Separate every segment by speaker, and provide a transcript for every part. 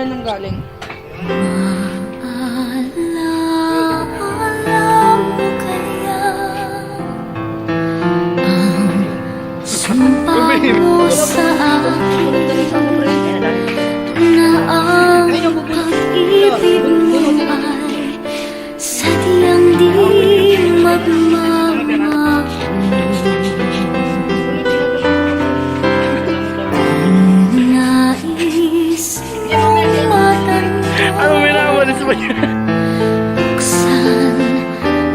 Speaker 1: na nang galing.
Speaker 2: Maalala mo kaya ang sumpa mo sa akin na ang pag-ibig mo ay sadyang di magmamahal. Nais mong matanda, buksan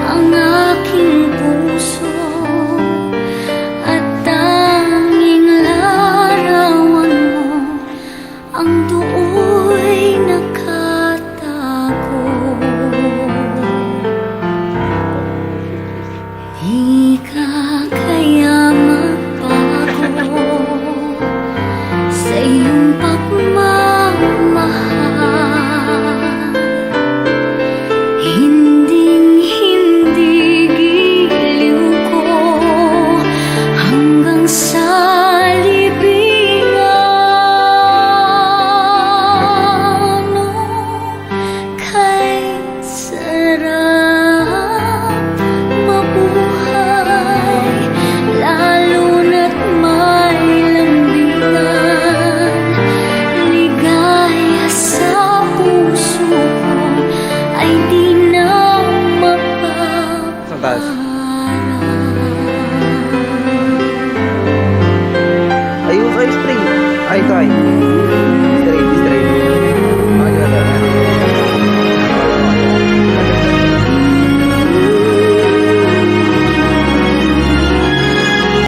Speaker 2: ang aking puso at tanging larawan mo ang do'y nakatago. Di ka kaya magbago sa iyong pagmamahal. Hinding-hindi giliw ko hanggang sa libingan. Kay sarap mabuhay, lalo na't may lambingan. Ligaya sa puso ko ay di na mapaparan.
Speaker 3: Ayun, ay spring. Ay, ito ay.